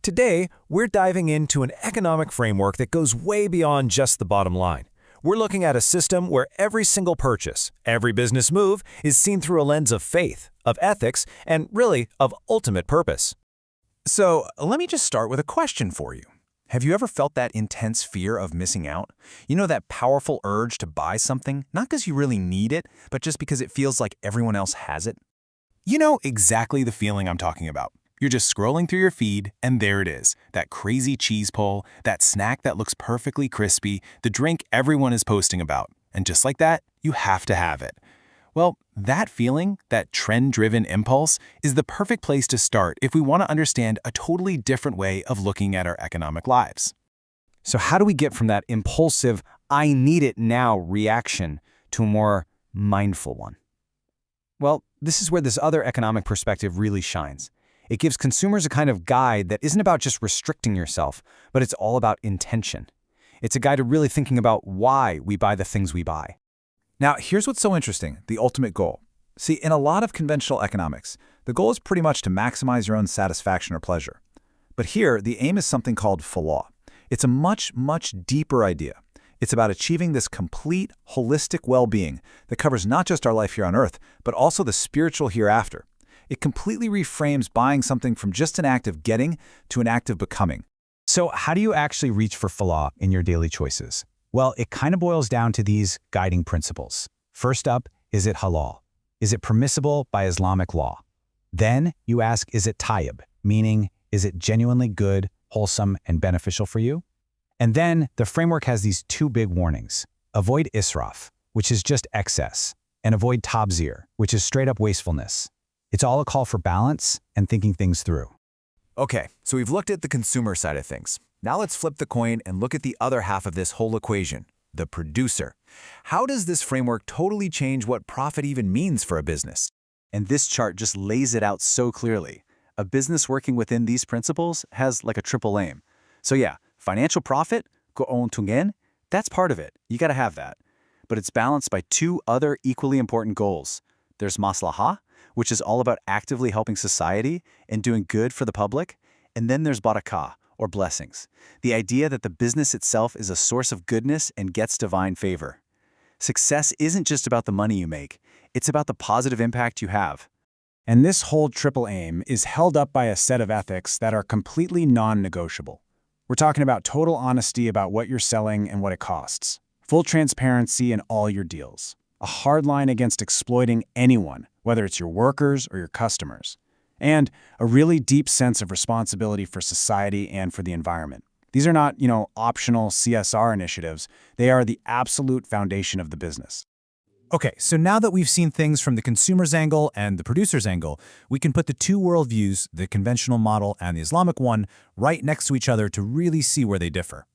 Today, we're diving into an economic framework that goes way beyond just the bottom line. We're looking at a system where every single purchase, every business move is seen through a lens of faith, of ethics, and really of ultimate purpose. So, let me just start with a question for you. Have you ever felt that intense fear of missing out? You know, that powerful urge to buy something, not because you really need it, but just because it feels like everyone else has it? You know exactly the feeling I'm talking about. You're just scrolling through your feed, and there it is, that crazy cheese pull, that snack that looks perfectly crispy, the drink everyone is posting about. And just like that, you have to have it. Well, that feeling, that trend-driven impulse, is the perfect place to start if we want to understand a totally different way of looking at our economic lives. So how do we get from that impulsive, I need it now reaction to a more mindful one? Well, this is where this other economic perspective really shines. It gives consumers a kind of guide that isn't about just restricting yourself, but it's all about intention. It's a guide to really thinking about why we buy the things we buy. Now, here's what's so interesting, the ultimate goal. See, in a lot of conventional economics, the goal is pretty much to maximize your own satisfaction or pleasure. But here, the aim is something called Halal. It's a much, much deeper idea. It's about achieving this complete, holistic well-being that covers not just our life here on Earth, but also the spiritual hereafter. It completely reframes buying something from just an act of getting to an act of becoming. So how do you actually reach for falah in your daily choices? Well, it kind of boils down to these guiding principles. First up, is it halal? Is it permissible by Islamic law? Then you ask, is it tayyib? Meaning, is it genuinely good, wholesome, and beneficial for you? And then the framework has these two big warnings. Avoid israf, which is just excess, and avoid tabzir, which is straight up wastefulness. It's all a call for balance and thinking things through. Okay, so we've looked at the consumer side of things. Now let's flip the coin and look at the other half of this whole equation, the producer. How does this framework totally change what profit even means for a business? And this chart just lays it out so clearly. A business working within these principles has like a triple aim. So yeah, financial profit, keuntungan, that's part of it. You gotta have that. But it's balanced by two other equally important goals. There's maslahah, which is all about actively helping society and doing good for the public. And then there's barakah, or blessings, the idea that the business itself is a source of goodness and gets divine favor. Success isn't just about the money you make, it's about the positive impact you have. And this whole triple aim is held up by a set of ethics that are completely non-negotiable. We're talking about total honesty about what you're selling and what it costs, full transparency in all your deals, a hard line against exploiting anyone, whether it's your workers or your customers, and a really deep sense of responsibility for society and for the environment. These are not, optional CSR initiatives. They are the absolute foundation of the business. Okay, so now that we've seen things from the consumer's angle and the producer's angle, we can put the two worldviews, the conventional model and the Islamic one, right next to each other to really see where they differ.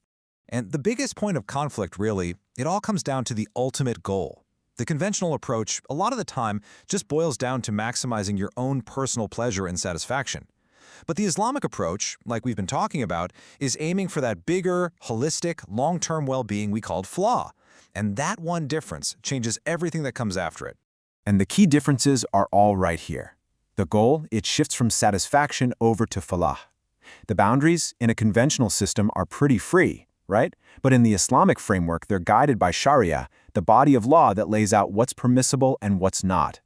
And the biggest point of conflict, really, it all comes down to the ultimate goal. The conventional approach, a lot of the time, just boils down to maximizing your own personal pleasure and satisfaction. But the Islamic approach, like we've been talking about, is aiming for that bigger, holistic, long-term well-being we called falah. And that one difference changes everything that comes after it. And the key differences are all right here. The goal, it shifts from satisfaction over to falah. The boundaries in a conventional system are pretty free, right? But in the Islamic framework, they're guided by Sharia, the body of law that lays out what's permissible and what's not.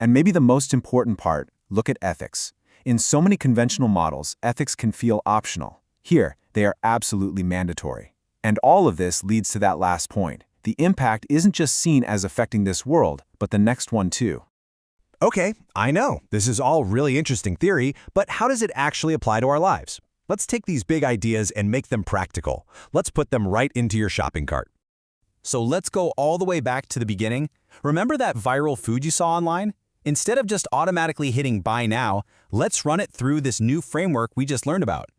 And maybe the most important part, look at ethics. In so many conventional models, ethics can feel optional. Here, they are absolutely mandatory. And all of this leads to that last point. The impact isn't just seen as affecting this world, but the next one too. Okay, I know, this is all really interesting theory, but how does it actually apply to our lives? Let's take these big ideas and make them practical. Let's put them right into your shopping cart. So let's go all the way back to the beginning. Remember that viral food you saw online? Instead of just automatically hitting buy now, let's run it through this new framework we just learned about.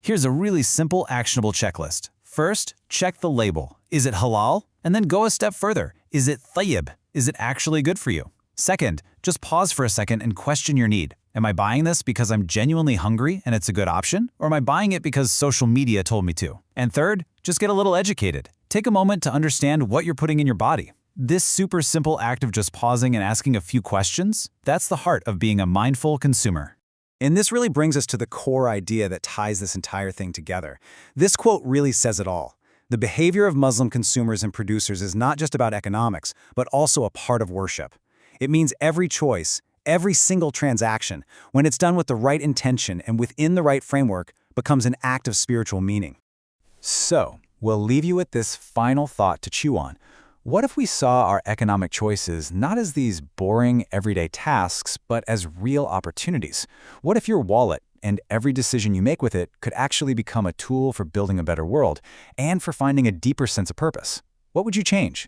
Here's a really simple, actionable checklist. First, check the label. Is it halal? And then go a step further. Is it tayyib? Is it actually good for you? Second, just pause for a second and question your need. Am I buying this because I'm genuinely hungry and it's a good option? Or am I buying it because social media told me to? And third, just get a little educated. Take a moment to understand what you're putting in your body. This super simple act of just pausing and asking a few questions, that's the heart of being a mindful consumer. And this really brings us to the core idea that ties this entire thing together. This quote really says it all. The behavior of Muslim consumers and producers is not just about economics, but also a part of worship. It means every choice, every single transaction, when it's done with the right intention and within the right framework, becomes an act of spiritual meaning. So, we'll leave you with this final thought to chew on. What if we saw our economic choices not as these boring, everyday tasks, but as real opportunities? What if your wallet and every decision you make with it could actually become a tool for building a better world and for finding a deeper sense of purpose? What would you change?